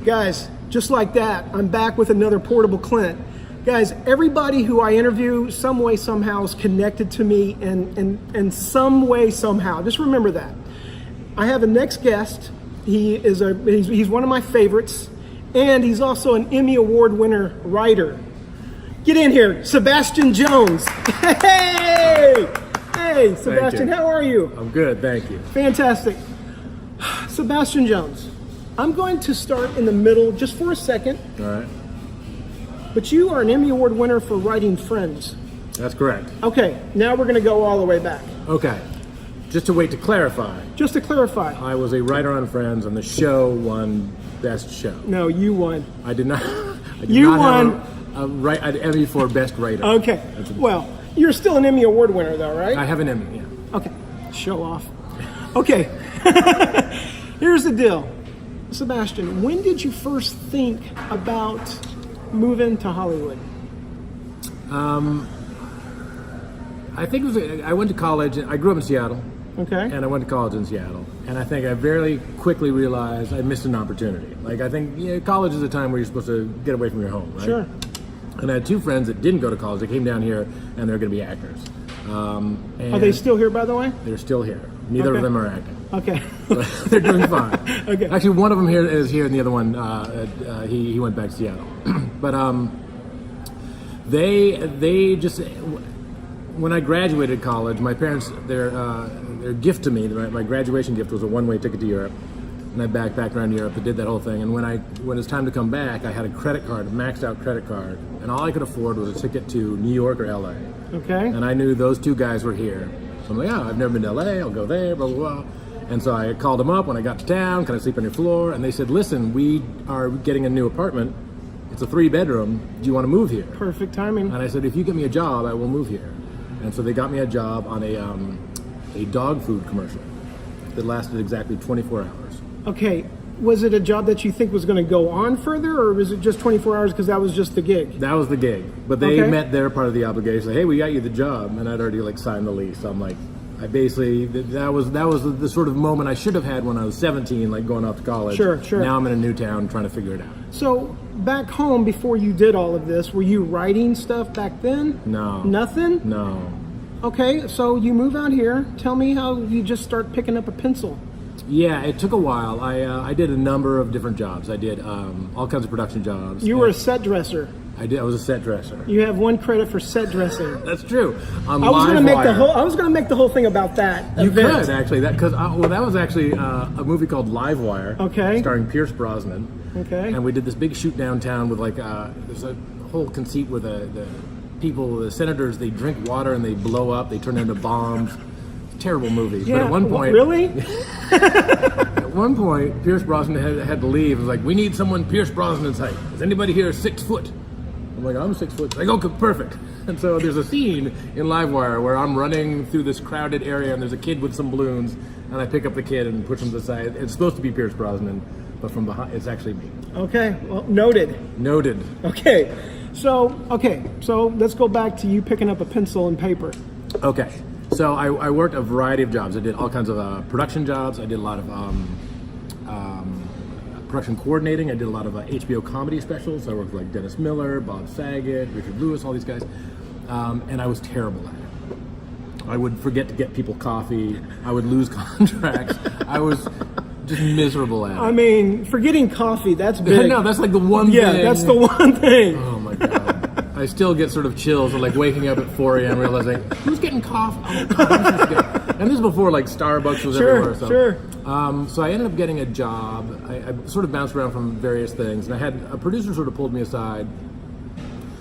Guys, just like that, I'm back with another Portable Clint. Guys, everybody who I interview, some way, somehow is connected to me in some way, somehow. Just remember that. I have a next guest. He's one of my favorites, and he's also an Emmy Award winner writer. Get in here, Sebastian Jones. Hey! Hey, Sebastian, how are you? I'm good, thank you. Fantastic. Sebastian Jones, I'm going to start in the middle just for a second. All right. But you are an Emmy Award winner for writing Friends. That's correct. Okay, now we're going to go all the way back. Okay. Just to clarify. Just to clarify. I was a writer on Friends, and the show won Best Show. No, you won. I did not. You won. An Emmy for Best Writer. Okay. Well, you're still an Emmy Award winner, though, right? I have an Emmy. Yeah. Okay. Show off. Okay. Here's the deal, Sebastian. When did you first think about moving to Hollywood? I think it was. I went to college. I grew up in Seattle. Okay. And I went to college in Seattle. And I think I very quickly realized I missed an opportunity. Like, I think college is a time where you're supposed to get away from your home, right? Sure. And I had two friends that didn't go to college. They came down here, and they're going to be actors. And are they still here, by the way? They're still here. Neither of them are acting. Okay. They're doing fine. Okay. Actually, one of them is here, and the other one, he went back to Seattle. But they just, when I graduated college, my parents, their gift to me, my graduation gift was a one-way ticket to Europe. And I backpacked around Europe and did that whole thing. And when it was time to come back, I had a credit card, a maxed out credit card, and all I could afford was a ticket to New York or LA. Okay. And I knew those two guys were here. So I'm like, I've never been to LA, I'll go there, blah, blah, blah. And so I called them up when I got to town, can I sleep on your floor? And they said, listen, we are getting a new apartment. It's a 3-bedroom. Do you want to move here? Perfect timing. And I said, if you get me a job, I will move here. And so they got me a job on a dog food commercial that lasted exactly 24 hours. Okay, was it a job that you think was going to go on further, or was it just 24 hours because that was just the gig? That was the gig, but they met their part of the obligation. Like, hey, we got you the job, and I'd already signed the lease. So I'm like, I basically that was the sort of moment I should have had when I was 17, like going off to college. Sure. Now I'm in a new town trying to figure it out. So back home, before you did all of this, were you writing stuff back then? No. Nothing? No. Okay, so you move out here. Tell me how you just start picking up a pencil. Yeah, it took a while. I did a number of different jobs. I did all kinds of production jobs. You were a set dresser. I was a set dresser. You have one credit for set dressing. That's true. I was going to make the whole thing about that. You could actually, that was actually a movie called Live Wire. Okay. Starring Pierce Brosnan. Okay. And we did this big shoot downtown with there's a whole conceit where the people, the senators, they drink water and they blow up. They turn into bombs. Terrible movie. Yeah. But at one point, really? At one point, Pierce Brosnan had to leave. It was like, we need someone Pierce Brosnan's height. Is anybody here 6 foot? I'm like, I'm 6 foot. Like, okay, perfect. And so there's a scene in Livewire where I'm running through this crowded area and there's a kid with some balloons, and I pick up the kid and push him to the side. It's supposed to be Pierce Brosnan, but from behind, it's actually me. Okay, well, noted. Noted. Okay, so let's go back to you picking up a pencil and paper. Okay. So I worked a variety of jobs. I did all kinds of production jobs. I did a lot of production coordinating. I did a lot of HBO comedy specials. I worked with Dennis Miller, Bob Saget, Richard Lewis, all these guys. And I was terrible at it. I would forget to get people coffee. I would lose contracts. I was just miserable at it. I mean, forgetting coffee, that's big. No, that's like the one thing. Yeah, that's the one thing. Oh my God. I still get sort of chills of waking up at 4 a.m. realizing, who's getting coffee? Oh, and this is before Starbucks was everywhere. So. Sure. So I ended up getting a job. I sort of bounced around from various things, and I had a producer sort of pulled me aside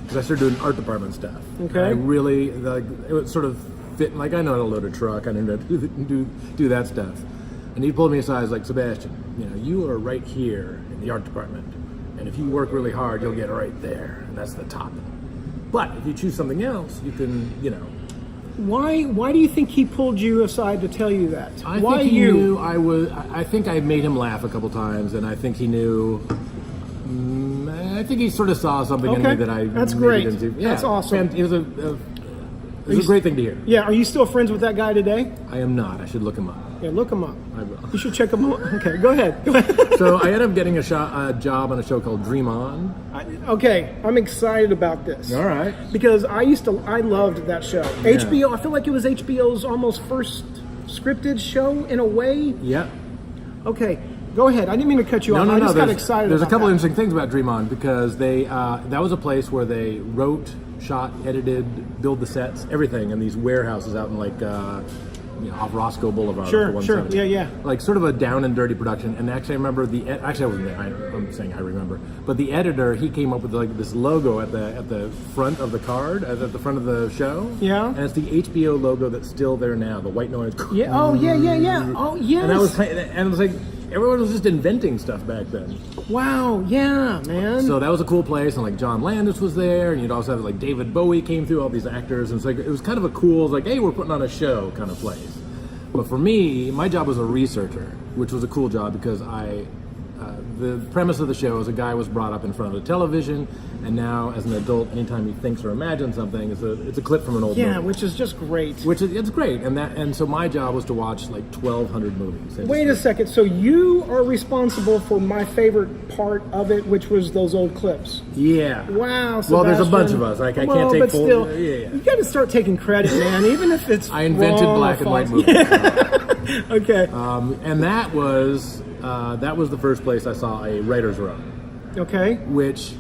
because I started doing art department stuff. Okay. I really, it would sort of fit, I know how to load a truck, I know how to do that stuff. And he pulled me aside, he's like, Sebastian, you are right here in the art department, and if you work really hard, you'll get right there, and that's the top. But if you choose something else, you can, Why do you think he pulled you aside to tell you that? Why think he knew I think I made him laugh a couple times, and I think he knew. I think he sort of saw something in me that I. That's great. Yeah, that's awesome. It was a great thing to hear. Yeah. Are you still friends with that guy today? I am not. I should look him up. Yeah, look them up. I will. You should check them out. Okay, go ahead. Go ahead. So I ended up getting a job on a show called Dream On. Okay, I'm excited about this. All right. Because I loved that show. HBO, I feel like it was HBO's almost first scripted show in a way. Yeah. Okay, go ahead. I didn't mean to cut you off. I just got excited. There's a couple that. interesting things about Dream On because they that was a place where they wrote, shot, edited, built the sets, everything in these warehouses out in like off Roscoe Boulevard. Sure, 170. yeah. Like sort of a down and dirty production. And actually, I remember actually I wasn't there. I'm saying I remember, but the editor he came up with like this logo at the front of the card, at the front of the show. Yeah. And it's the HBO logo that's still there now. The white noise. Yeah. Oh yeah. Oh yes. And it was like. Everyone was just inventing stuff back then. Wow, yeah, man. So that was a cool place, and like John Landis was there, and you'd also have like David Bowie came through, all these actors, and it's like it was kind of a cool, like, hey, we're putting on a show kind of place. But for me, my job was a researcher, which was a cool job because the premise of the show is a guy was brought up in front of the television, and now as an adult, anytime he thinks or imagines something, it's a clip from an old movie. Yeah, which is just great. It's great, and so my job was to watch like 1,200 movies. Wait a second, so you are responsible for my favorite part of it, which was those old clips. Yeah. Wow. Sebastian. Well, there's a bunch of us. Like I can't take full. Still, yeah. You got to start taking credit, man. Even if it's I invented wrong black or and white false. movies. Okay. And that was the first place I saw a writer's room. Okay. Which,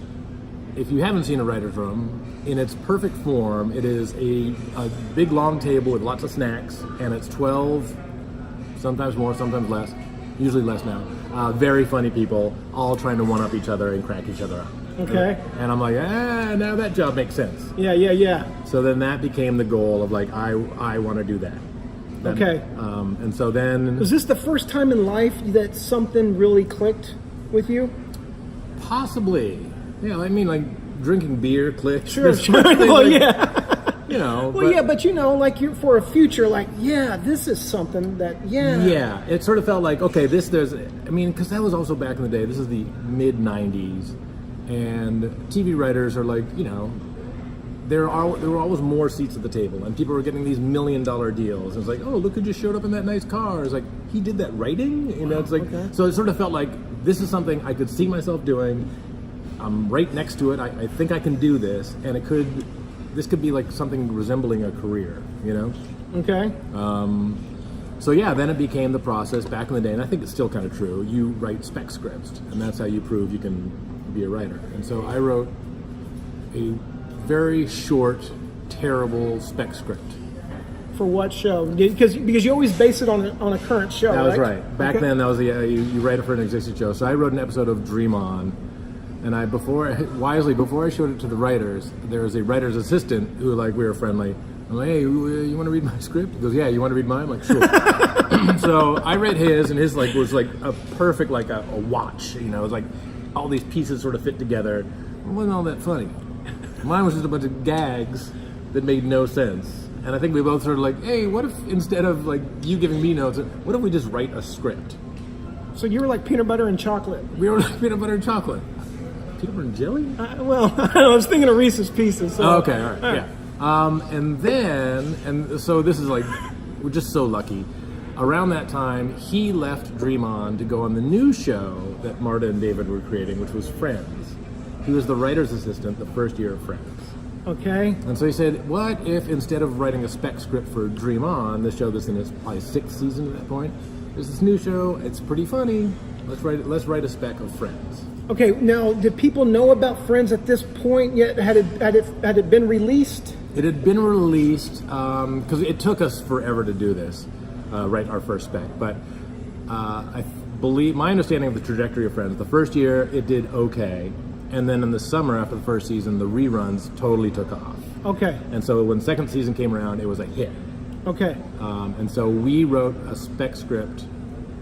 if you haven't seen a writer's room, in its perfect form, it is a big long table with lots of snacks, and it's 12, sometimes more, sometimes less, usually less now. Very funny people, all trying to one-up each other and crack each other up. Okay. And I'm like, now that job makes sense. Yeah. So then that became the goal of like, I want to do that. Okay. And so then... Was this the first time in life that something really clicked with you? Possibly. Yeah, I mean, like, drinking beer clicked. Sure. Well, yeah. You know. But you know, like, for a future, like, yeah, this is something that, Yeah, it sort of felt like, okay, because that was also back in the day. This is the mid-'90s, and TV writers are like, you know, there were always more seats at the table, and people were getting these $1 million deals. It's like, oh, look who just showed up in that nice car. It's like, he did that writing? You know, it's like, okay. So it sort of felt like this is something I could see myself doing. I'm right next to it. I think I can do this, and this could be like something resembling a career, you know? Okay. So yeah, then it became the process back in the day, and I think it's still kind of true. You write spec scripts, and that's how you prove you can be a writer. And so I wrote a very short, terrible spec script. For what show? Because you always base it on a current show. That was right. Back then, that was you write it for an existing show. So I wrote an episode of Dream On, and before I showed it to the writers, there was a writer's assistant who we were friendly. I'm like, hey, you want to read my script? He goes, yeah. You want to read mine? I'm like, sure. So I read his, and his was like a perfect a watch. You know, it was like all these pieces sort of fit together. It wasn't all that funny. Mine was just a bunch of gags that made no sense. And I think we both sort of hey, what if instead of you giving me notes, what if we just write a script? So you were like peanut butter and chocolate. We were like peanut butter and chocolate. Peanut butter and jelly? Well, I was thinking of Reese's Pieces. So. Oh, okay, all right, yeah. And so this is we're just so lucky. Around that time, he left Dream On to go on the new show that Marta and David were creating, which was Friends. He was the writer's assistant the first year of Friends. Okay. And so he said, what if instead of writing a spec script for Dream On, the show that's in its probably 6th season at that point, there's this new show, it's pretty funny, let's write a spec of Friends. Okay, now did people know about Friends at this point yet? Had it been released? It had been released, because it took us forever to do this, write our first spec, but I believe, my understanding of the trajectory of Friends, the first year it did okay, and then in the summer after the first season, the reruns totally took off. Okay. And so when the second season came around, it was a hit. Okay. And so we wrote a spec script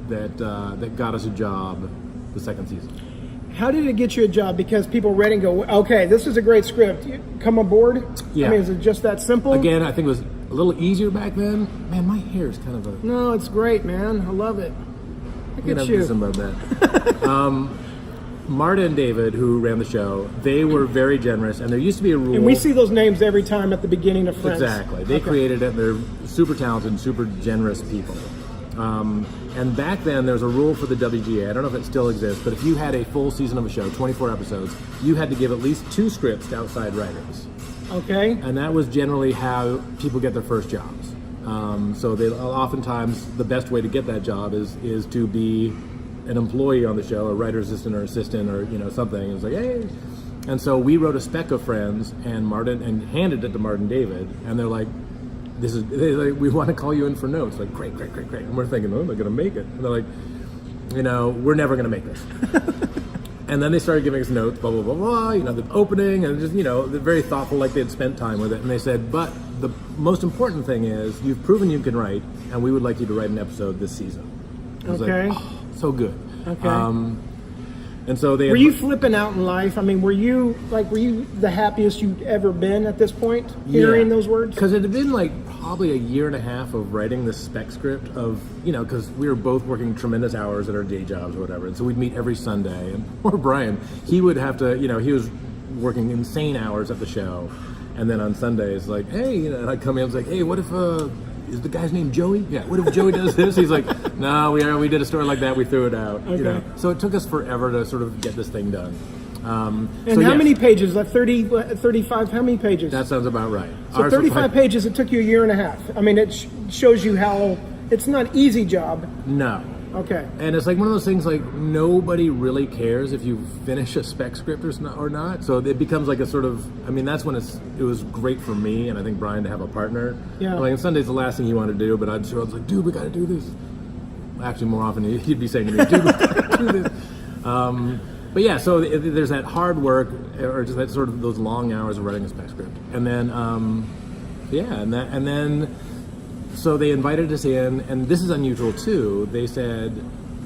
that got us a job the second season. How did it get you a job? Because people read and go, okay, this is a great script. You come aboard? Yeah. I mean, is it just that simple? Again, I think it was a little easier back then. Man, my hair is kind of a... No, it's great, man. I love it. Look at you. About that. Marta and David, who ran the show, they were very generous, and there used to be a rule. And we see those names every time at the beginning of Friends. Exactly. They created it. They're super talented, super generous people. And back then, there was a rule for the WGA. I don't know if it still exists, but if you had a full season of a show, 24 episodes, you had to give at least 2 scripts to outside writers. Okay. And that was generally how people get their first jobs. So they oftentimes the best way to get that job is to be an employee on the show, a writer assistant or something. It's like, hey. And so we wrote a spec of Friends and handed it to Martin David, and they're like, we want to call you in for notes. Like, great. And we're thinking, oh, they're going to make it. And they're like, we're never going to make this. And then they started giving us notes, blah, blah, blah, blah, the opening, and just, they're very thoughtful, like they'd spent time with it. And they said, but the most important thing is you've proven you can write, and we would like you to write an episode this season. I was like, oh, so good. Okay. And so they were you flipping out in life? I mean, were you the happiest you'd ever been at this point, hearing those words? Because it had been probably a year and a half of writing this spec script of, because we were both working tremendous hours at our day jobs or whatever. And so we'd meet every Sunday. And poor Brian, he would have to, he was working insane hours at the show. And then on Sundays, like, hey, and I'd come in and was like, hey, what if, is the guy's name Joey? Yeah, what if Joey does this? He's like, no, we did a story like that, we threw it out. Okay. So it took us forever to sort of get this thing done. And how many pages? Like 30, 35, how many pages? That sounds about right. So 35 pages, it took you a year and a half. I mean, it shows you how it's not an easy job. No. Okay. And it's like one of those things, like nobody really cares if you finish a spec script or not. So it becomes like a sort of, that's when it was great for me and I think Brian to have a partner. Yeah. Like on Sunday's the last thing you want to do, but I was like, dude, we got to do this. Actually, more often he'd be saying to me, dude, we got to do this. But yeah, so there's that hard work, or just that sort of those long hours of writing a spec script, and then so they invited us in, and this is unusual too. They said,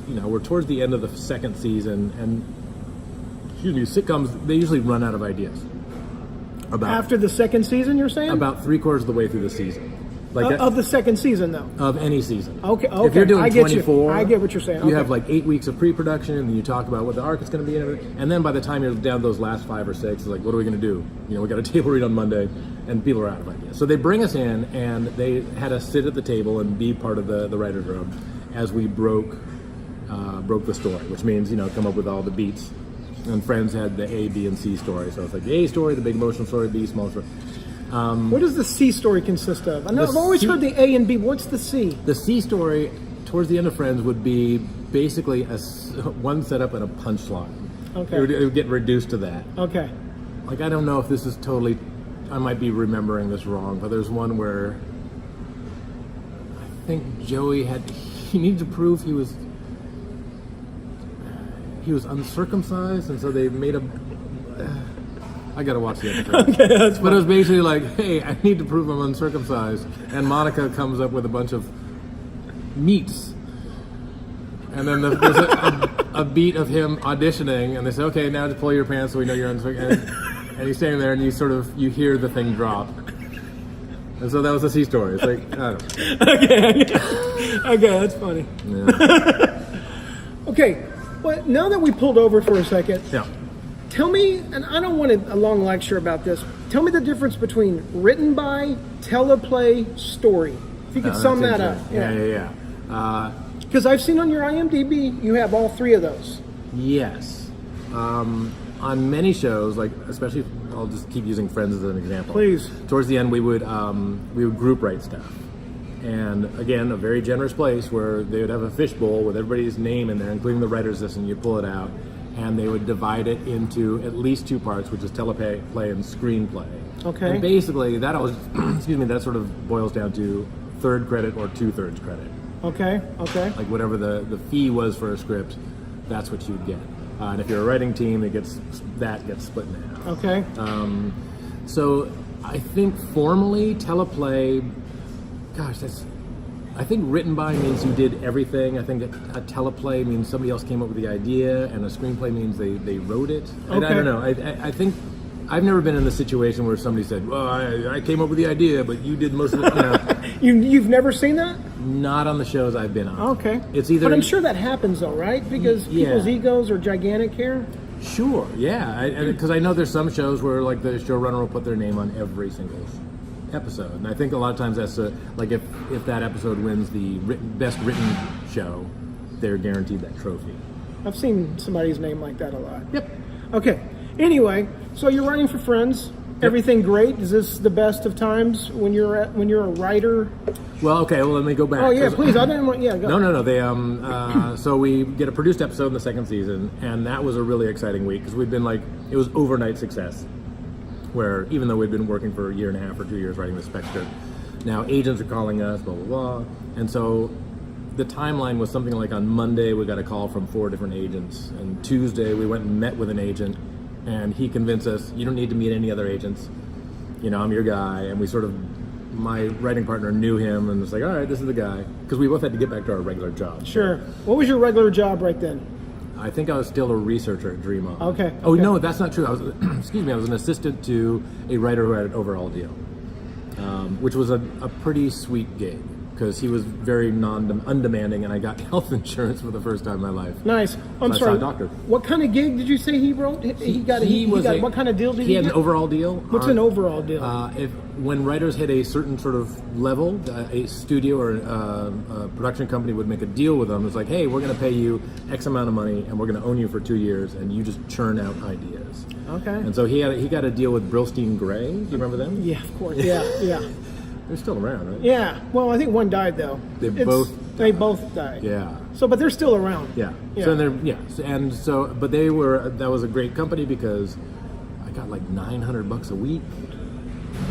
we're towards the end of the second season, and sitcoms they usually run out of ideas. After the second season, you're saying? About 3/4 of the way through the season. Of the second season, though? Of any season. Okay. If you're doing 24, I get what you're saying. You have 8 weeks of pre-production, and then you talk about what the arc is going to be, and then by the time you're down those last 5 or 6, it's like, what are we going to do? We got a table read on Monday, and people are out of ideas. So they bring us in, and they had us sit at the table and be part of the writer's room as we broke the story, which means, come up with all the beats. And Friends had the A, B, and C story. So it's like the A story, the big emotional story, B, small story. What does the C story consist of? I've always heard the A and B. What's the C? The C story, towards the end of Friends, would be basically one setup and a punchline. Okay. It would get reduced to that. Okay. Like, I don't know if this is totally... I might be remembering this wrong, but there's one where I think Joey he needed to prove he was uncircumcised, and so they made a... I gotta watch the episode. Okay, that's fine. But it was basically like, hey, I need to prove I'm uncircumcised. And Monica comes up with a bunch of meats. And then there's a beat of him auditioning, and they say, okay, now just pull your pants so we know you're uncircumcised. And he's standing there, and you hear the thing drop. And so that was the C story. It's like, I don't know. Okay, that's funny. Yeah. Okay, well, now that we pulled over for a second, Yeah. tell me, and I don't want a long lecture about this, tell me the difference between written by, teleplay, story. If you could sum that up. Yeah. Because I've seen on your IMDb, you have all 3 of those. Yes. On many shows, like especially, I'll just keep using Friends as an example. Please. Towards the end, we would group write stuff, and again, a very generous place where they would have a fishbowl with everybody's name in there, including the writer's list, and you pull it out, and they would divide it into at least 2 parts, which is teleplay and screenplay. Okay. And basically, that always, that sort of boils down to 1/3 credit or 2/3 credit. Okay. Like whatever the fee was for a script, that's what you'd get. And if you're a writing team, that gets split in half. Okay. So I think formally teleplay, I think written by means you did everything. I think a teleplay means somebody else came up with the idea, and a screenplay means they wrote it. Okay. I don't know. I think I've never been in the situation where somebody said, well, I came up with the idea, but you did most of it. You've never seen that? Not on the shows I've been on. Okay. It's either. But I'm sure that happens though, right? Because people's egos are gigantic here. Sure, yeah. Because I know there's some shows where like the showrunner will put their name on every single episode. And I think a lot of times that's like if that episode wins the best written show, they're guaranteed that trophy. I've seen somebody's name like that a lot. Yep. Okay. Anyway, so you're writing for Friends. Everything great? Is this the best of times when you're a writer? Well, okay. Well, let me go back. Oh yeah, please. I didn't want. Yeah, go. No. They so we get a produced episode in the second season, and that was a really exciting week because we've been like it was overnight success. Where even though we'd been working for a year and a half or 2 years writing the spec script, now agents are calling us, blah blah blah, and so the timeline was something like on Monday we got a call from 4 different agents, and Tuesday we went and met with an agent. And he convinced us, you don't need to meet any other agents. You know, I'm your guy. And we sort of, my writing partner knew him and was like, all right, this is the guy. Because we both had to get back to our regular jobs. Sure. What was your regular job right then? I think I was still a researcher at Dream On. Okay. Oh, no, that's not true. I was, excuse me, I was an assistant to a writer who had an overall deal, which was a pretty sweet gig. Because he was very undemanding, and I got health insurance for the first time in my life. Nice. I'm so sorry. I saw a doctor. What kind of gig did you say he wrote? What kind of deal did he get? He had an overall deal. What's an overall deal? When writers hit a certain sort of level, a studio or a production company would make a deal with them. It's like, hey, we're going to pay you X amount of money, and we're going to own you for 2 years, and you just churn out ideas. Okay. And so he got a deal with Brillstein Gray. Do you remember them? Yeah, of course. Yeah. They're still around, right? Yeah. Well, I think one died though. They both died. Yeah. So, but they're still around. Yeah. So but that was a great company because I got like $900 a week.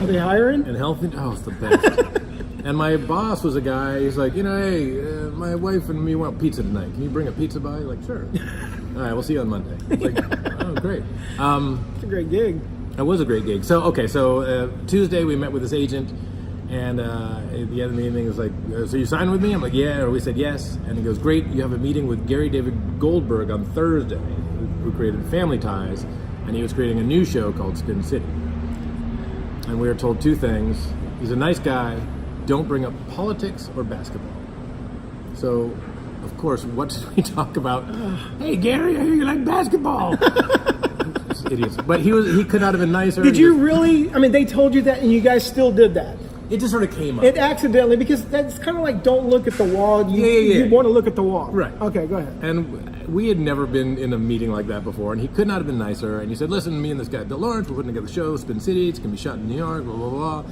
Are they hiring? And health, it's the best. And my boss was a guy. He's like, hey, my wife and me want pizza tonight. Can you bring a pizza by? Like, sure. All right, we'll see you on Monday. It's like, oh, great. It's a great gig. It was a great gig. So Tuesday we met with this agent. And at the end of the meeting, he was like, so you signed with me? I'm like, yeah. Or we said yes. And he goes, great. You have a meeting with Gary David Goldberg on Thursday, who created Family Ties. And he was creating a new show called Spin City. And we were told 2 things. He's a nice guy. Don't bring up politics or basketball. So, of course, what did we talk about? Hey, Gary, I hear you like basketball. Idiots. But he could not have been nicer. Did you really? I mean, they told you that and you guys still did that? It just sort of came up. It accidentally, because that's kind of like don't look at the wall. You want to look at the wall. Right. Okay, go ahead. And we had never been in a meeting like that before, and he could not have been nicer. And he said, listen, me and this guy, Bill Lawrence, we're putting together a show, Spin City. It's going to be shot in New York, blah, blah, blah.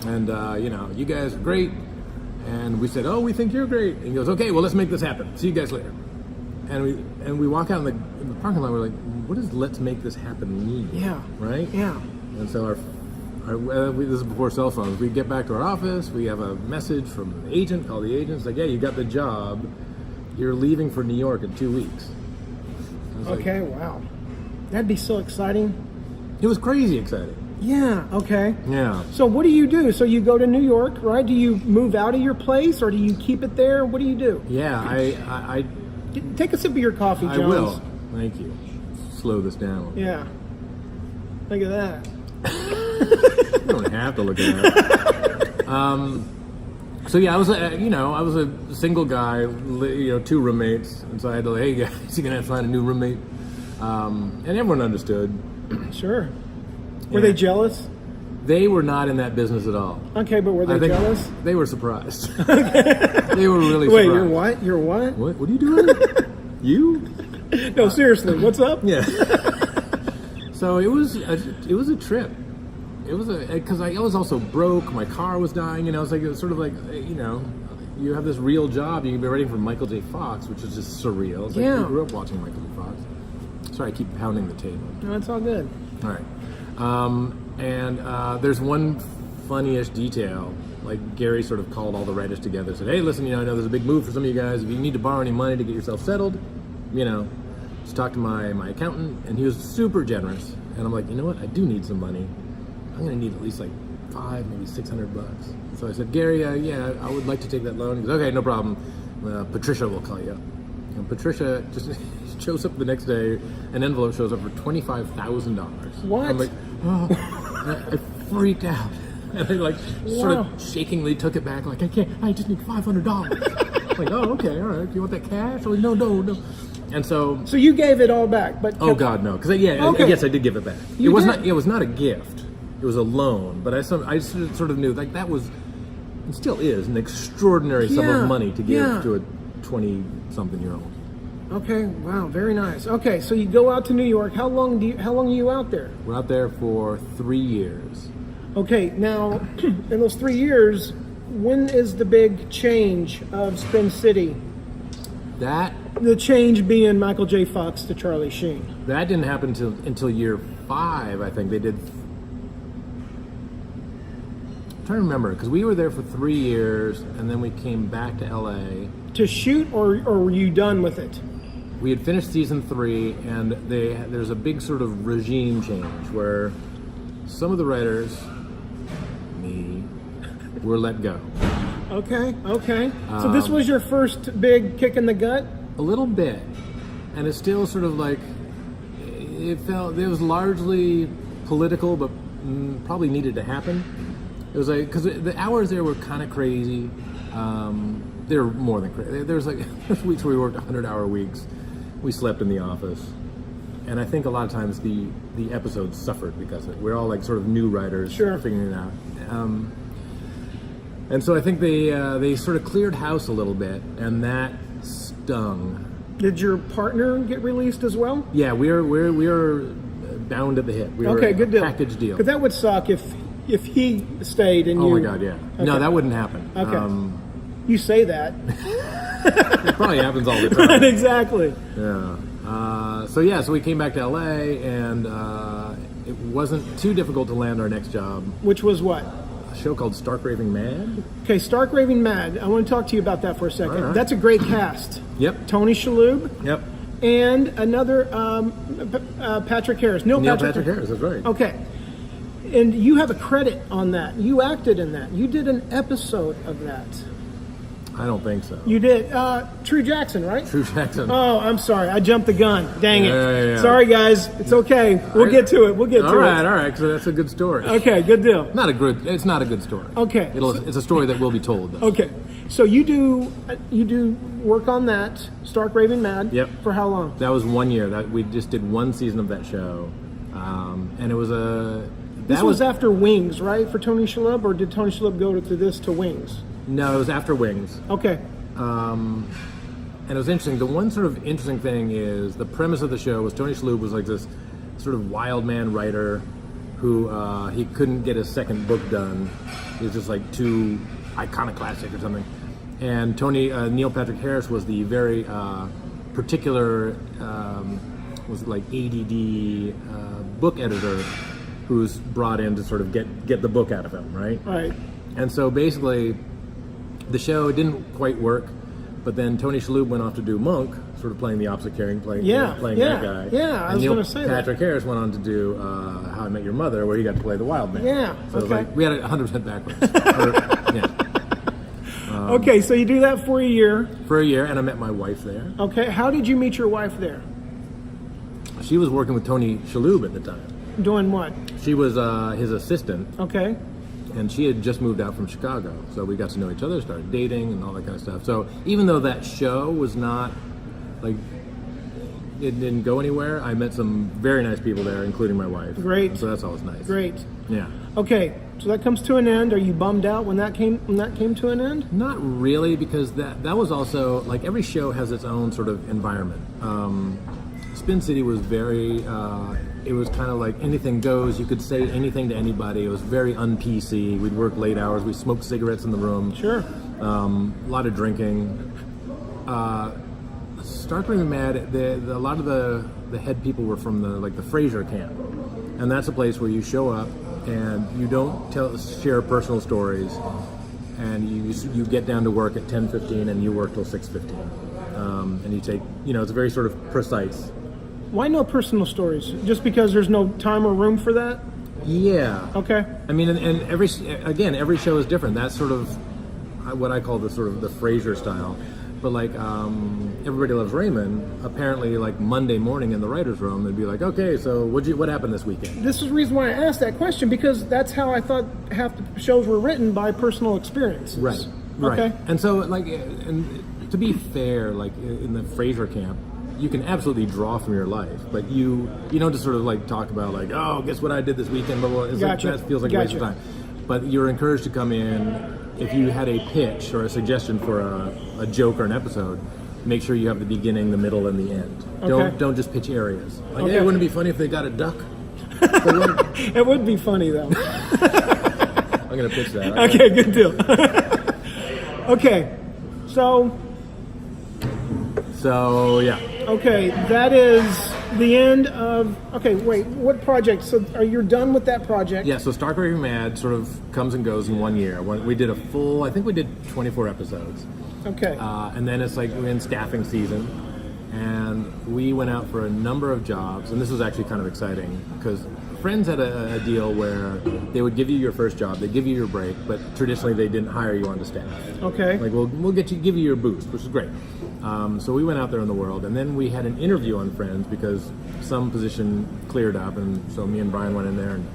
And, you guys are great. And we said, oh, we think you're great. And he goes, okay, well, let's make this happen. See you guys later. And we walk out in the parking lot. We're like, what does "let's make this happen" mean? Yeah. Right. Yeah. And so this is before cell phones. We get back to our office. We have a message from an agent. Call the agent. It's like, yeah, you got the job. You're leaving for New York in 2 weeks. Okay. Wow. That'd be so exciting. It was crazy exciting. Yeah. Okay. Yeah. So what do you do? So you go to New York, right? Do you move out of your place or do you keep it there? What do you do? Yeah. I take a sip of your coffee, Jones. I will. Thank you. Slow this down. Yeah. Look at that. You don't have to look at that. So yeah, I was a single guy, 2 roommates, and so I had to hey guys, you're gonna have to find a new roommate, and everyone understood. Sure. Were they jealous? They were not in that business at all. Okay, but were they jealous? They were surprised. They were really surprised. Wait, you're what? You're what? What are you doing? You? No, seriously, what's up? Yeah. So it was a trip. It was because I was also broke. My car was dying, it was sort of like you have this real job. You can be writing for Michael J. Fox, which is just surreal. It's like I grew up watching Michael J. Fox. Sorry, I keep pounding the table. No, it's all good. All right. There's one funny-ish detail. Like Gary sort of called all the writers together and said, hey, listen, I know there's a big move for some of you guys. If you need to borrow any money to get yourself settled, just talk to my accountant. And he was super generous. And I'm like, you know what? I do need some money. I'm going to need at least like $500, maybe $600. So I said, Gary, I would like to take that loan. He goes, okay, no problem. Patricia will call you. And Patricia just shows up the next day. An envelope shows up for $25,000. What? I'm like, oh, I freaked out. And I sort of shakingly took it back, like, I just need $500. Like, oh, okay, all right. Do you want that cash? Oh, no. And so you gave it all back, but oh God, no, because yes, I did give it back. It was not a gift. It was a loan, but I sort of knew like that was, and still is, an extraordinary sum of money to give to a 20-something-year-old. Okay, wow, very nice. Okay, so you go out to New York. How long are you out there? We're out there for 3 years. Okay, now in those 3 years, when is the big change of Spin City? The change being Michael J. Fox to Charlie Sheen. That didn't happen until year 5, I think. They did. I'm trying to remember, because we were there for 3 years, and then we came back to LA. To shoot, or were you done with it? We had finished season 3, and there's a big sort of regime change where some of the writers, me, were let go. Okay. So this was your first big kick in the gut? A little bit. And it's still sort of like, it was largely political, but probably needed to happen. It was like, because the hours there were kind of crazy. They were more than crazy. There's weeks where we worked 100-hour weeks. We slept in the office. And I think a lot of times the episodes suffered because of it. We're all like sort of new writers figuring it out. And so I think they sort of cleared house a little bit, and that stung. Did your partner get released as well? Yeah, we are bound at the hip. We were good deal. Package deal. Because that would suck if he stayed and you. Oh my God, yeah. Okay. No, that wouldn't happen. Okay. You say that. It probably happens all the time. Right, exactly. Yeah. So we came back to LA, and it wasn't too difficult to land our next job. Which was what? A show called Stark Raving Mad. Okay, Stark Raving Mad. I want to talk to you about that for a second. Right. That's a great cast. Yep. Tony Shalhoub. Yep. And another Patrick Harris. Neil Patrick Harris, that's right. Okay. And you have a credit on that. You acted in that. You did an episode of that. I don't think so. You did. True Jackson, right? True Jackson. Oh, I'm sorry. I jumped the gun. Dang it. Yeah. Sorry, guys. It's okay. We'll get to it. All right. So that's a good story. Okay, good deal. It's not a good story. Okay. It's a story that will be told, though. Okay. So you do work on that, Stark Raving Mad. Yep. For how long? That was 1 year. That we just did one season of that show, and it was a. This was after Wings, right? For Tony Shalhoub, or did Tony Shalhoub go to this to Wings? No, it was after Wings. Okay. And it was interesting. The one sort of interesting thing is the premise of the show was Tony Shalhoub was like this sort of wild man writer who he couldn't get his second book done. He was just like too iconoclastic or something. And Neil Patrick Harris was the very particular, was it like ADD book editor who's brought in to sort of get the book out of him, right? Right. And so basically, the show didn't quite work, but then Tony Shalhoub went off to do Monk, sort of playing the opposite character, playing that guy. Yeah, I was going to say that. Patrick Harris went on to do How I Met Your Mother, where he got to play the wild man. Yeah, so it was like, we had it 100% backwards. Okay, so you do that for a year. For a year, and I met my wife there. Okay, how did you meet your wife there? She was working with Tony Shalhoub at the time. Doing what? She was his assistant. Okay. And she had just moved out from Chicago, so we got to know each other, started dating, and all that kind of stuff. So even though that show was not, like, it didn't go anywhere, I met some very nice people there, including my wife. Great. And so that's always nice. Great. Yeah. Okay, so that comes to an end. Are you bummed out when that came to an end? Not really, because that was also, like, every show has its own sort of environment. Spin City was very, it was kind of like anything goes. You could say anything to anybody. It was very un-PC. We'd work late hours. We smoked cigarettes in the room. Sure. A lot of drinking. Stark Raving Mad, a lot of the head people were from the Frasier camp. And that's a place where you show up and you don't share personal stories. And you get down to work at 10:15 and you work till 6:15. And you take, it's very sort of precise. Why no personal stories? Just because there's no time or room for that? Yeah. Okay. I mean, and every show is different. That's sort of what I call the sort of the Frasier style. But like Everybody Loves Raymond, apparently like Monday morning in the writer's room, they'd be like, okay, so what happened this weekend? This is the reason why I asked that question, because that's how I thought half the shows were written, by personal experiences. Right. Okay. And so, like, and to be fair, like in the Frasier camp, you can absolutely draw from your life, but you don't just sort of like talk about like, oh, guess what I did this weekend, blah, blah, blah. It's Gotcha. like, that feels like a waste of time. But you're encouraged to come in. If you had a pitch or a suggestion for a joke or an episode, make sure you have the beginning, the middle, and the end. Okay. Don't just pitch areas. Like, Okay. hey, wouldn't it be funny if they got a duck? It would be funny though. I'm gonna pitch that. Okay, good deal. Okay, so yeah. okay, that is the end of. Okay, wait, what project? So are you done with that project? Yeah, so Stark Raving Mad sort of comes and goes in 1 year. We did I think we did 24 episodes. Okay. And then it's like we're in staffing season, and we went out for a number of jobs, and this was actually kind of exciting because Friends had a deal where they would give you your first job, they'd give you your break, but traditionally they didn't hire you onto staff. Okay. Like we'll give you your boost, which is great. So we went out there in the world, and then we had an interview on Friends because some position cleared up, and so me and Brian went in there and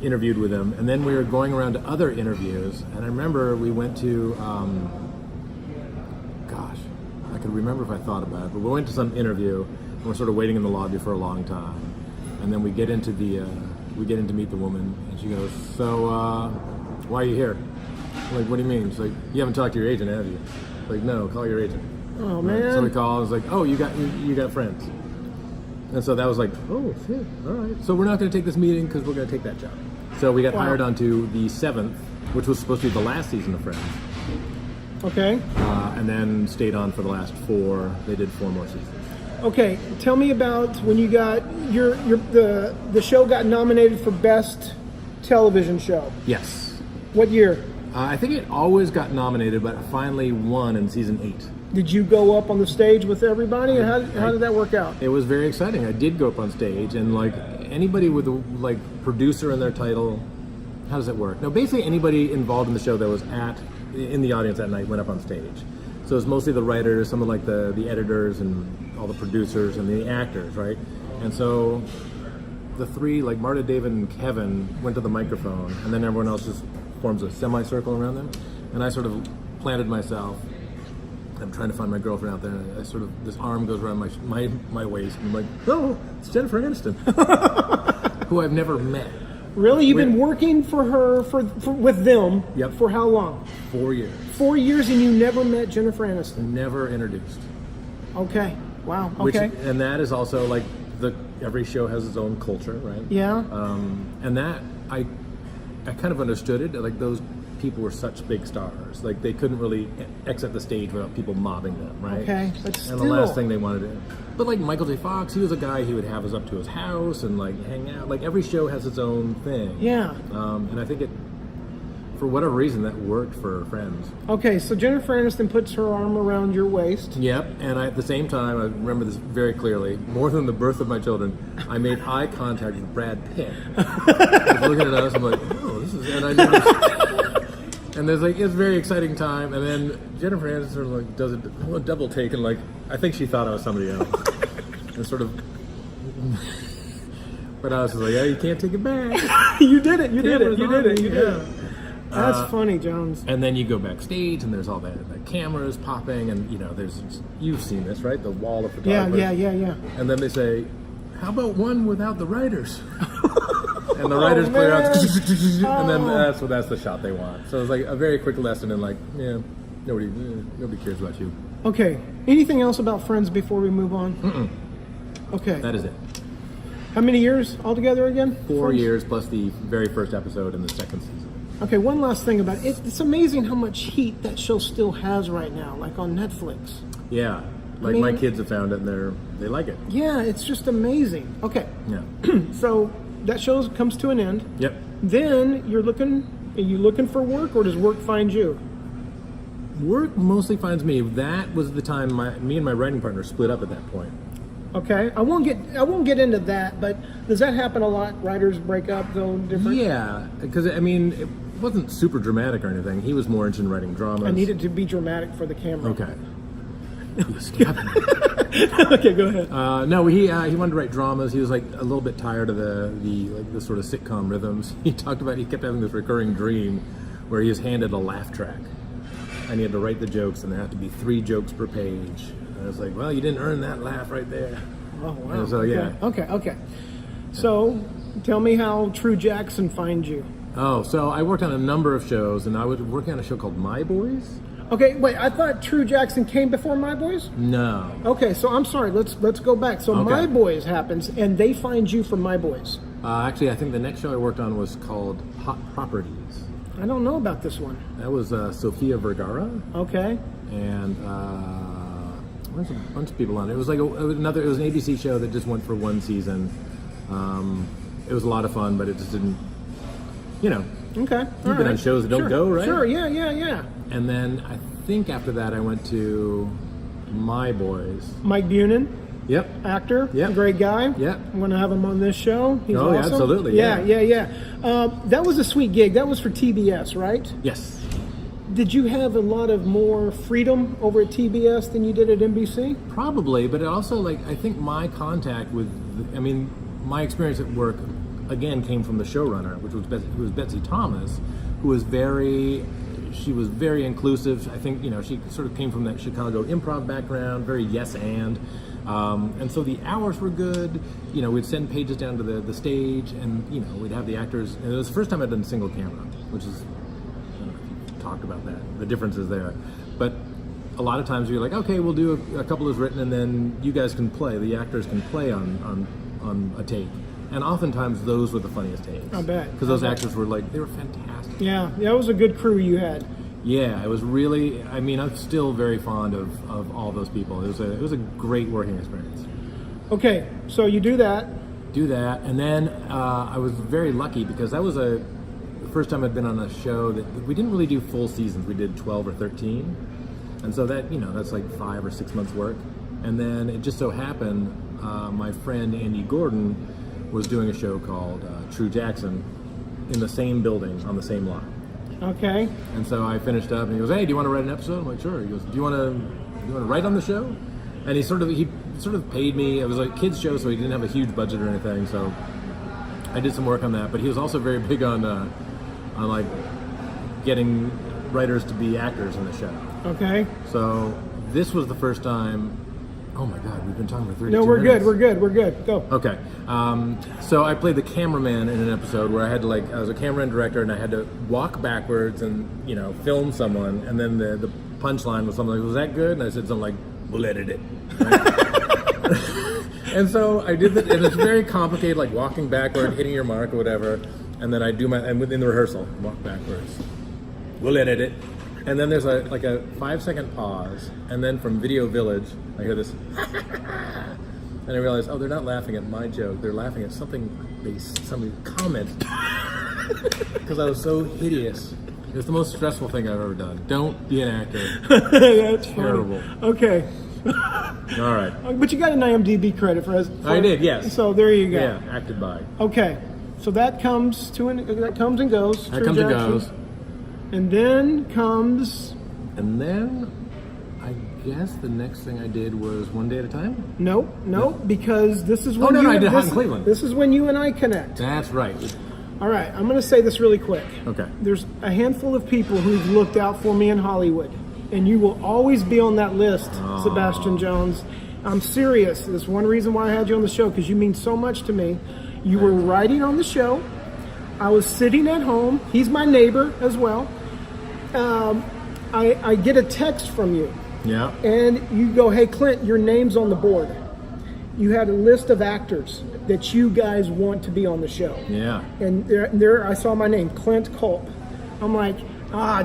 interviewed with them, and then we were going around to other interviews, and I remember we went to, gosh, I could remember if I thought about it, but we went to some interview, and we're sort of waiting in the lobby for a long time, and then we get into to meet the woman, and she goes, so, why are you here? I'm like, what do you mean? She's like, you haven't talked to your agent, have you? I'm like, no, call your agent. Oh man. So we call, I was like, oh, you got Friends. And so that was like, oh shit, all right. So we're not going to take this meeting because we're going to take that job. So we got hired onto the 7th, which was supposed to be the last season of Friends. Okay. And then stayed on for the last 4. They did 4 more seasons. Okay, tell me about when you got the show got nominated for Best Television Show. Yes. What year? I think it always got nominated, but it finally won in season 8. Did you go up on the stage with everybody? How did that work out? It was very exciting. I did go up on stage, and like anybody with a like producer in their title, how does it work? No, basically anybody involved in the show that was in the audience that night went up on stage. So it's mostly the writers, some of like the editors and all the producers and the actors, right? And so the 3, like Marta, David, and Kevin went to the microphone, and then everyone else just forms a semicircle around them. And I sort of planted myself. I'm trying to find my girlfriend out there, and I sort of, this arm goes around my waist, and I'm like, oh, it's Jennifer Aniston, who I've never met. Really? You've been working for her with them for how long? 4 years. 4 years, and you never met Jennifer Aniston? Never introduced. Okay. Wow. Okay. And that is also like every show has its own culture, right? Yeah. And that I kind of understood it. Like those people were such big stars, like they couldn't really exit the stage without people mobbing them, right? Okay, but still. And the last thing they wanted to, but like Michael J. Fox, he was a guy he would have us up to his house and like hang out. Like every show has its own thing. Yeah. And I think it, for whatever reason, that worked for Friends. Okay, so Jennifer Aniston puts her arm around your waist. Yep, and at the same time, I remember this very clearly. More than the birth of my children, I made eye contact with Brad Pitt. I was looking at us, I'm like, oh, this is, and I noticed. And there's like, it's a very exciting time, and then Jennifer Aniston sort of like does a double take, and like, I think she thought I was somebody else. And sort of, but I was just like, yeah, you can't take it back. You did it, you did it. That's funny, Jones. And then you go backstage, and there's all the cameras popping, and you know, you've seen this, right? The wall of photographers. Yeah. And then they say, how about one without the writers? And the writers clear out, and then that's the shot they want. So it's like a very quick lesson in like, yeah, nobody cares about you. Okay. Anything else about Friends before we move on? Okay. That is it. How many years altogether again? 4 years plus the very first episode in the second season. Okay, one last thing about it. It's amazing how much heat that show still has right now, like on Netflix. Yeah. Like my kids have found it, and they like it. Yeah, it's just amazing. Okay. Yeah. So that show comes to an end. Yep. Then are you looking for work, or does work find you? Work mostly finds me. That was the time me and my writing partner split up at that point. Okay. I won't get into that, but does that happen a lot? Writers break up, go different? Yeah, because I mean, it wasn't super dramatic or anything. He was more interested in writing dramas. I needed to be dramatic for the camera. Okay. Okay, go ahead. No, he wanted to write dramas. He was like a little bit tired of the sort of sitcom rhythms. He kept having this recurring dream where he was handed a laugh track, and he had to write the jokes, and there had to be 3 jokes per page. And it's like, well, you didn't earn that laugh right there. Oh, wow. And so, yeah. Okay. So, tell me how True Jackson finds you. Oh, so I worked on a number of shows, and I was working on a show called My Boys. Okay, wait, I thought True Jackson came before My Boys? No. Okay, so I'm sorry, let's go back. So Okay. My Boys happens, and they find you from My Boys. Actually, I think the next show I worked on was called Hot Properties. I don't know about this one. That was Sofia Vergara, Okay. and there's a bunch of people on it. It was like it was an ABC show that just went for one season. It was a lot of fun, but it just didn't, Okay. You've been on shows that don't go, right? Sure, yeah. And then I think after that I went to My Boys. Mike Bunin, Yep. actor, Yep. great guy. Yep. I'm going to have him on this show. He's Oh, yeah, awesome. absolutely, Yeah. yeah. That was a sweet gig. That was for TBS, right? Yes. Did you have a lot of more freedom over at TBS than you did at NBC? Probably, but it also, I think my contact with, my experience at work, again, came from the showrunner, who was Betsy Thomas, who was very inclusive. I think, she sort of came from that Chicago improv background, very yes and so the hours were good. We'd send pages down to the stage, and, we'd have the actors, and it was the first time I'd done single camera, which is, I don't know if you've talked about that, the differences there. But a lot of times you're like, okay, we'll do a couple is written, and then you guys can play, the actors can play on a take. And oftentimes those were the funniest takes. I bet. Because those actors were they were fantastic. Yeah, that was a good crew you had. Yeah, it was really, I'm still very fond of all those people. It was a great working experience. Okay, so you do that. And then I was very lucky because that was the first time I'd been on a show that we didn't really do full seasons. We did 12 or 13. And so that, that's like 5 or 6 months work. And then it just so happened, my friend Andy Gordon was doing a show called True Jackson in the same building on the same lot. Okay. And so I finished up, and he goes, "Hey, do you want to write an episode?" I'm like, "Sure." He goes, "Do you want to write on the show?" And he sort of paid me. It was a kids show, so he didn't have a huge budget or anything. So I did some work on that. But he was also very big on getting writers to be actors in the show. Okay. So this was the first time. Oh my God, we've been talking for 32 No, we're minutes. good. We're good. Go. Okay. So I played the cameraman in an episode where I had to I was a cameraman director, and I had to walk backwards and, film someone, and then the punchline was something like, "Was that good?" And I said something like, "We'll edit it." Right? And so I did that, and it's very complicated, like walking backward, hitting your mark or whatever, and then and within the rehearsal, walk backwards. "We'll edit it." And then there's a 5-second pause, and then from Video Village, I hear this, and I realize, oh, they're not laughing at my joke, they're laughing at somebody commented, because I was so hideous. It was the most stressful thing I've ever done. Don't be an actor. That's terrible. Funny. Okay. All right. But you got an IMDb credit for I did, yes. So there you go. Yeah, acted by. Okay. So that comes and goes. That True comes and Jackson. goes. And then comes. And then I guess the next thing I did was One Day at a Time. Nope, because this is when I did Hot in Cleveland. This is when you and I connect. That's right. All right, I'm going to say this really quick. Okay. There's a handful of people who've looked out for me in Hollywood, and you will always be on that list, Sebastian Jones. I'm serious. That's one reason why I had you on the show, because you mean so much to me. You were writing on the show. I was sitting at home. He's my neighbor as well. I get a text from you. Yeah. And you go, "Hey, Clint, your name's on the board." You had a list of actors that you guys want to be on the show. Yeah. And there I saw my name, Clint Culp. I'm like,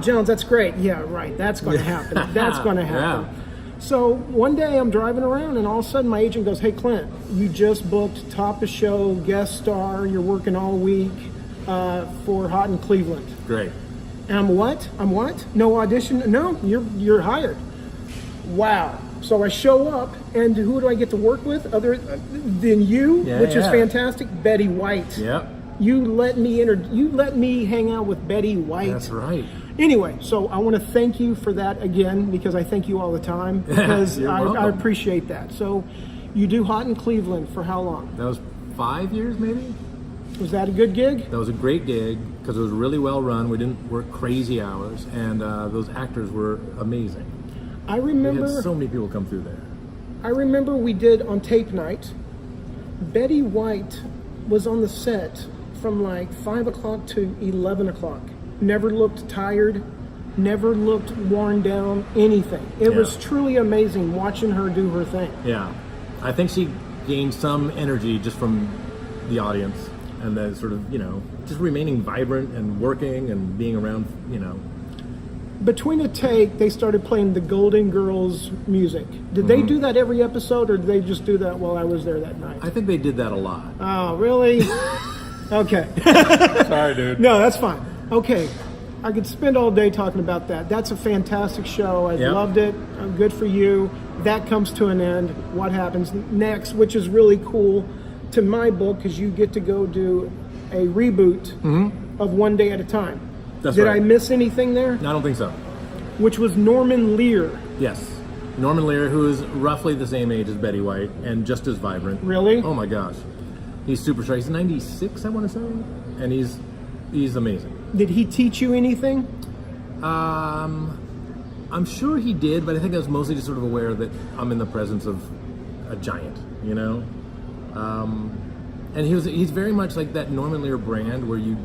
Jones, that's great. Yeah, right. That's going to happen. That's going to happen. Yeah. So one day I'm driving around, and all of a sudden my agent goes, "Hey, Clint, you just booked top of show, guest star. You're working all week for Hot in Cleveland." Great. And I'm what? No audition? No, you're hired. Wow. So I show up, and who do I get to work with other than you, which is fantastic? Betty White. Yep. You let me hang out with Betty White. That's right. Anyway, so I want to thank you for that again, because I thank you all the time, because You're I welcome. appreciate that. So you do Hot in Cleveland for how long? That was 5 years, maybe? Was that a good gig? That was a great gig because it was really well run. We didn't work crazy hours, and those actors were amazing. I We remember. had so many people come through there. I remember we did on tape night. Betty White was on the set from like 5 o'clock to 11 o'clock. Never looked tired, never looked worn down, anything. It was truly amazing watching her do her thing. Yeah. I think she gained some energy just from the audience and then sort of, just remaining vibrant and working and being around, Between a take, they started playing the Golden Girls music. Did they do that every episode, or did they just do that while I was there that night? I think they did that a lot. Oh, really? Okay. Sorry, dude. No, that's fine. Okay. I could spend all day talking about that. That's a fantastic show. I loved it. Good for you. That comes to an end. What happens next, which is really cool to my book, because you get to go do a reboot of One Day at a Time. That's Did right. I miss anything there? I don't think so. Which was Norman Lear. Yes. Norman Lear, who is roughly the same age as Betty White and just as vibrant. Really? Oh my gosh. He's super strong. He's 96, I want to say. And he's amazing. Did he teach you anything? I'm sure he did, but I think I was mostly just sort of aware that I'm in the presence of a giant, And he's very much like that Norman Lear brand where you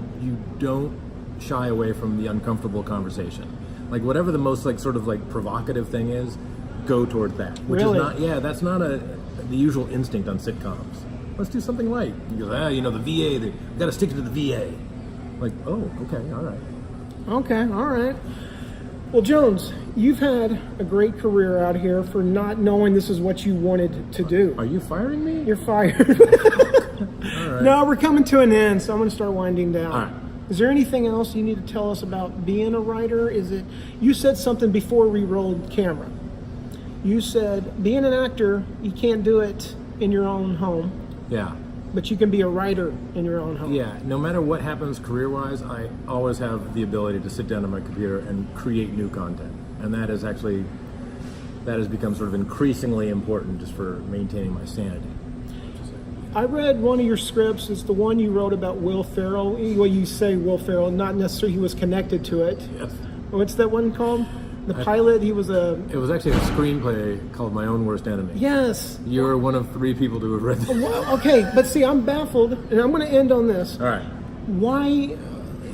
don't shy away from the uncomfortable conversation. Like whatever the most sort of provocative thing is, go toward that. Which Really? is not that's not the usual instinct on sitcoms. Let's do something light. He goes, the VA, we got to stick to the VA. Like, oh, okay, all right. Okay, all right. Well, Jones, you've had a great career out here for not knowing this is what you wanted to do. Are you firing me? You're fired. All right. No, we're coming to an end, so I'm going to start winding down. All right. Is there anything else you need to tell us about being a writer? You said something before we rolled camera. You said being an actor, you can't do it in your own home, Yeah. but you can be a writer in your own home. Yeah, no matter what happens career-wise, I always have the ability to sit down on my computer and create new content. And that has become sort of increasingly important just for maintaining my sanity. I read one of your scripts. It's the one you wrote about Will Ferrell. Well, you say Will Ferrell, not necessarily he was connected to it. Yes. What's that one called? The pilot, he was a... It was actually a screenplay called My Own Worst Enemy. Yes. You're one of 3 people to have read that. Well, okay, but see, I'm baffled, and I'm going to end on this. All right. Why...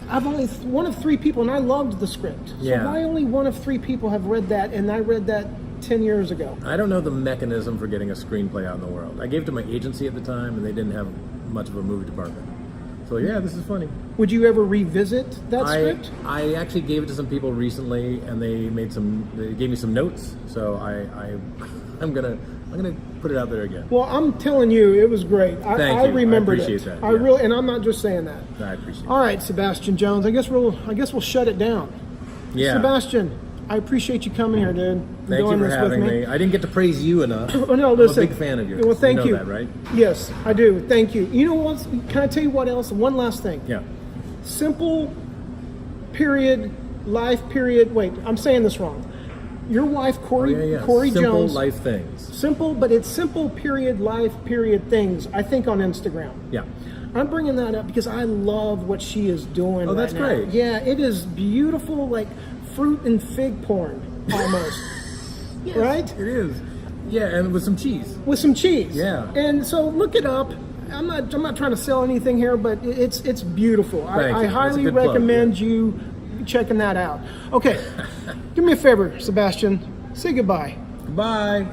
I've only one of 3 people, and I loved the script. So Yeah. why only one of 3 people have read that, and I read that 10 years ago? I don't know the mechanism for getting a screenplay out in the world. I gave it to my agency at the time, and they didn't have much of a movie department. So yeah, this is funny. Would you ever revisit that script? I actually gave it to some people recently, and they gave me some notes. So I'm gonna put it out there again. Well, I'm telling you, it was great. Thank I you. remembered I appreciate it. that. I Yeah. really, and I'm not just saying that. I appreciate All right, Sebastian Jones. I guess we'll shut it down. it. Yeah. Sebastian, I appreciate you coming here, dude. Thank you doing for this having with me. I didn't get to praise you enough. Oh, no, listen. I'm a big fan of yours. Well, thank you. You know that, right? Yes, I do. Thank you. You know what? Can I tell you what else? One last thing. Yeah. Simple, period, life, period. Wait, I'm saying this wrong. Your wife, Corey Simple Jones. life things. Simple, but it's simple, period, life, period, things, I think, on Instagram. Yeah. I'm bringing that up because I love what she is doing. Oh, that's right now. great. Yeah, it is beautiful, like fruit and fig porn, almost. Yes, Right? It is. Yeah, and with some cheese. With some cheese. Yeah. And so look it up. I'm not trying to sell anything here, but it's beautiful. Thank you. I That's a highly good plug, recommend you checking that out. Okay, do me a favor, Sebastian. Say goodbye. Goodbye.